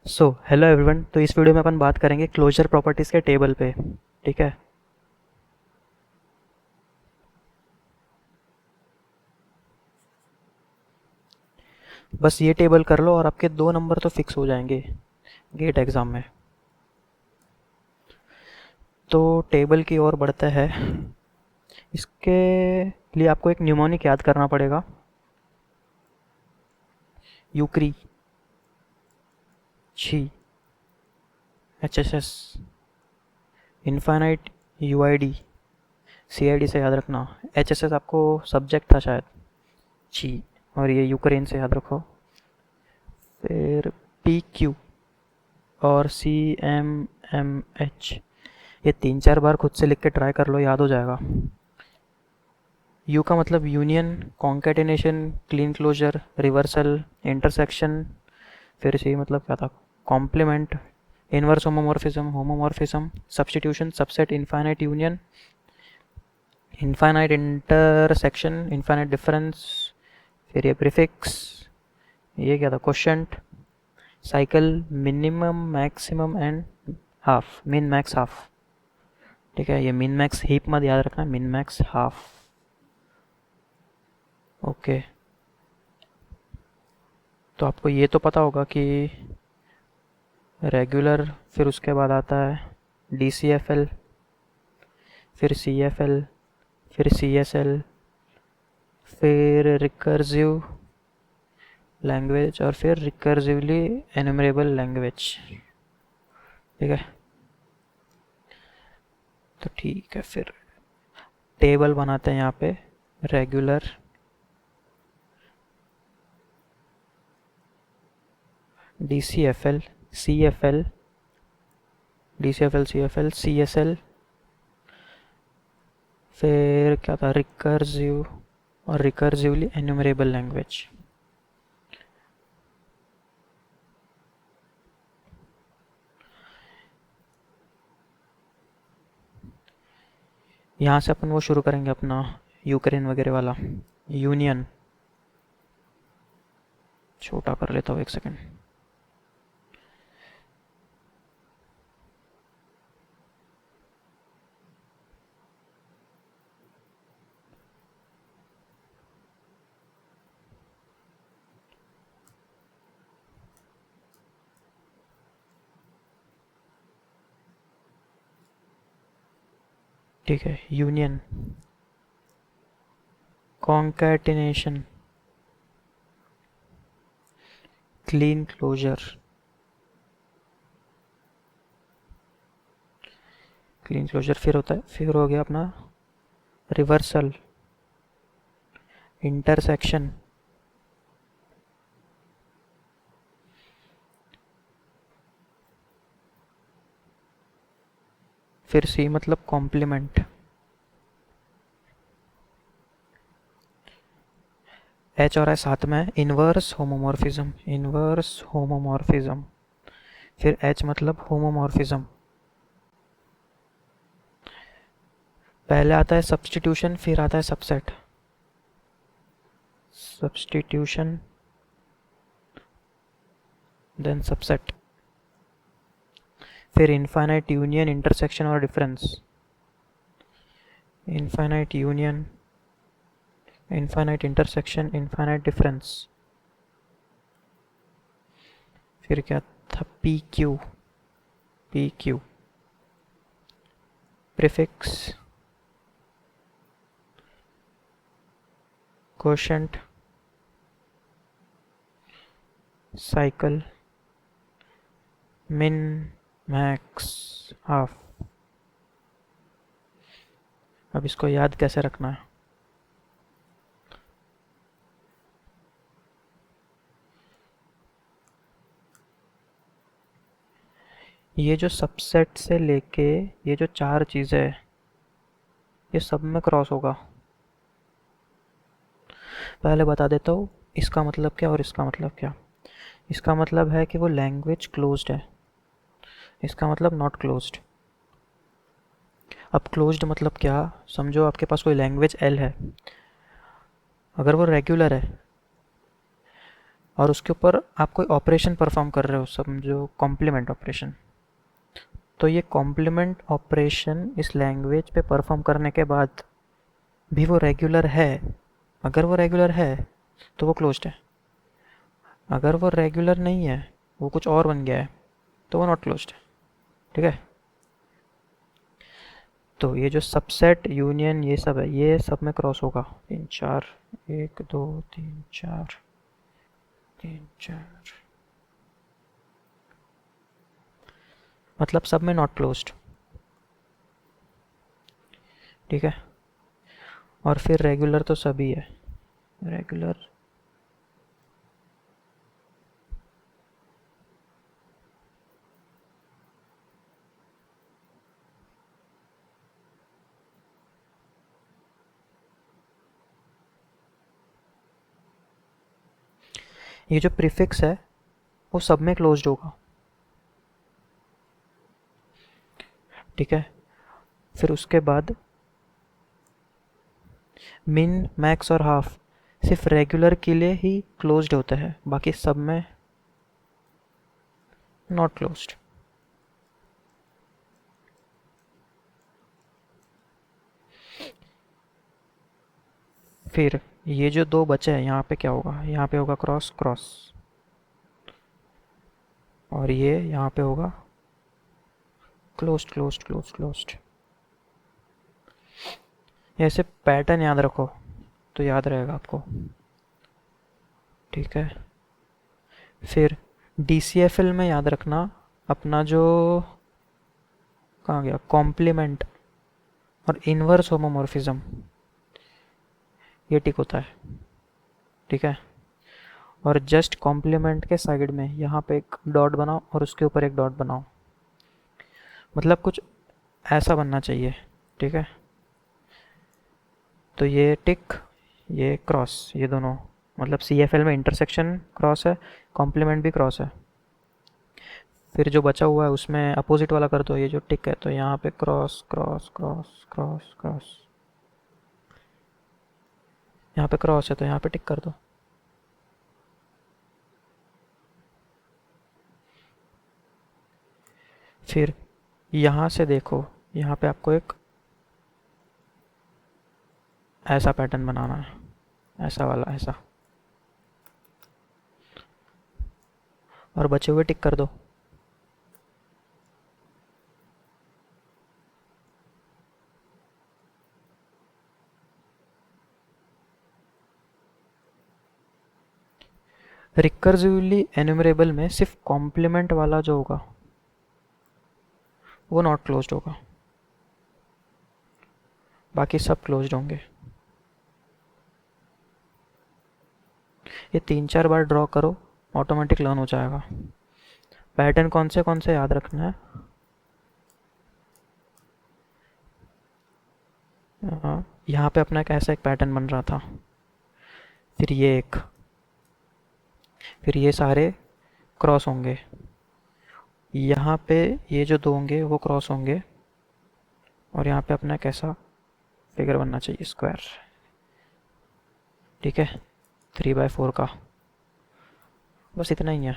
Hello everyone. तो इस video में अपन बात करेंगे क्लोजर प्रॉपर्टीज़ के टेबल पे। ठीक है। बस ये टेबल कर लो और आपके 2 नंबर तो फिक्स हो जाएंगे गेट एग्ज़ाम में। तो टेबल की ओर बढ़ते हैं। इसके लिए आपको एक न्यूमोनिक याद करना पड़ेगा। यूक्री, छी, एचएसएस, इनफाइनाइट, यूआईडी, सीआईडी से याद रखना। एचएसएस आपको सब्जेक्ट था शायद, छी, और ये यूक्रेन से याद रखो। फिर पी क्यू और सी एम एम एच, ये 3-4 बार खुद से लिख के ट्राई कर लो, याद हो जाएगा। यू का मतलब union, concatenation, Kleene closure, reversal, intersection. फिर सी मतलब क्या था? Complement, inverse homomorphism, homomorphism, substitution, subset, infinite union, infinite intersection, infinite difference. फिर ये प्रीफिक्स, ये क्या था? Quotient, cycle, minimum, maximum and half, min max half. ठीक है, ये मिन मैक्स हीप मत याद रखना, मिन मैक्स हाफ। ओके। तो आपको ये तो पता होगा कि रेगुलर, फिर उसके बाद आता है डी सी एफ एल, फिर सी एफ एल, फिर सी एस एल, फिर रिकर्सिव लैंग्वेज, और फिर रिकर्सिवली एनुमरेबल लैंग्वेज। ठीक है। तो ठीक है, फिर टेबल बनाते हैं यहाँ पे। Regular, D C F L, C F L, D C F L, C F L, C S L, फिर क्या था? रिकर्सिव और रिकर्सिवली एन्यूमरेबल लैंग्वेज। यहाँ से अपन वो शुरू करेंगे अपना यूक्रेन वगैरह वाला। यूनियन, छोटा कर लेता हूँ 1 सेकंड। ठीक है, union, concatenation, Kleene closure, Kleene closure, फिर होता है, फिर हो गया अपना रिवर्सल, इंटरसेक्शन, फिर सी मतलब कॉम्प्लीमेंट, एच और आई साथ में, इनवर्स होमोमॉर्फिज्म, इनवर्स होमोमॉर्फिज्म, फिर एच मतलब होमोमॉर्फिज्म। पहले आता है सब्स्टिट्यूशन, फिर आता है सबसेट। सब्स्टिट्यूशन देन सबसेट, फिर इनफाइनाइट यूनियन, इंटरसेक्शन और difference. Infinite union, infinite intersection, infinite difference. फिर क्या था? P Q, P Q, prefix, quotient, cycle, मिन मैक्स हाफ। अब इसको याद कैसे रखना है? ये जो सबसेट से लेके ये जो 4 चीज़ें है, ये सब में क्रॉस होगा। पहले बता देता हूँ इसका मतलब क्या और इसका मतलब क्या। इसका मतलब है कि वो लैंग्वेज क्लोज्ड है, इसका मतलब नॉट क्लोज्ड। अब क्लोज्ड मतलब क्या? समझो आपके पास कोई लैंग्वेज एल है, अगर वो रेगुलर है और उसके ऊपर आप कोई ऑपरेशन परफॉर्म कर रहे हो, समझो कॉम्प्लीमेंट ऑपरेशन, तो ये कॉम्प्लीमेंट ऑपरेशन इस लैंग्वेज पे परफॉर्म करने के बाद भी वो रेगुलर है, अगर वो रेगुलर है तो वो क्लोज्ड है। अगर वो रेगुलर नहीं है, वो कुछ और बन गया है, तो वो नॉट क्लोज्ड है। ठीक है। तो ये जो सबसेट यूनियन ये सब है, ये सब में क्रॉस होगा। तीन चार, एक दो तीन चार, तीन चार, मतलब सब में नॉट क्लोज्ड। ठीक है। और फिर रेगुलर तो सभी है, रेगुलर। ये जो प्रीफिक्स है वो सब में क्लोज्ड होगा। ठीक है। फिर उसके बाद मिन, मैक्स और हाफ सिर्फ रेगुलर के लिए ही क्लोज्ड होते हैं, बाकी सब में नॉट क्लोज्ड। फिर ये जो दो बचे हैं, यहाँ पे क्या होगा, यहाँ पे होगा क्रॉस क्रॉस, और ये यहाँ पे होगा क्लोज्ड क्लोज्ड क्लोज्ड क्लोज्ड। ऐसे पैटर्न याद रखो तो याद रहेगा आपको। ठीक है। फिर DCFL में याद रखना अपना जो, कहाँ गया, कॉम्प्लीमेंट और इनवर्स होमोमॉर्फिज्म, ये टिक होता है। ठीक है। और जस्ट कॉम्प्लीमेंट के साइड में यहाँ पे एक डॉट बनाओ और उसके ऊपर एक डॉट बनाओ, मतलब कुछ ऐसा बनना चाहिए। ठीक है। तो ये टिक, ये क्रॉस, ये दोनों, मतलब CFL में इंटरसेक्शन क्रॉस है, कॉम्प्लीमेंट भी क्रॉस है। फिर जो बचा हुआ है उसमें अपोजिट वाला कर दो, ये जो टिक है तो यहाँ पे cross cross cross cross cross, यहाँ पे क्रॉस है तो यहाँ पे टिक कर दो। फिर यहाँ से देखो, यहाँ पे आपको एक ऐसा पैटर्न बनाना है, ऐसा वाला, ऐसा, और बचे हुए टिक कर दो। रिकर्सिवली एन्यूमरेबल में सिर्फ कॉम्प्लीमेंट वाला जो होगा वो नॉट क्लोज्ड होगा, बाकी सब क्लोज्ड होंगे। ये 3-4 बार ड्रॉ करो, ऑटोमेटिक लर्न हो जाएगा। पैटर्न कौन से याद रखना है। यहाँ पे अपना कैसा एक पैटर्न बन रहा था, फिर ये एक, फिर ये सारे क्रॉस होंगे, यहाँ पे ये जो दो होंगे वो क्रॉस होंगे, और यहाँ पे अपना कैसा फिगर बनना चाहिए, स्क्वायर। ठीक है। 3/4 का, बस इतना ही है।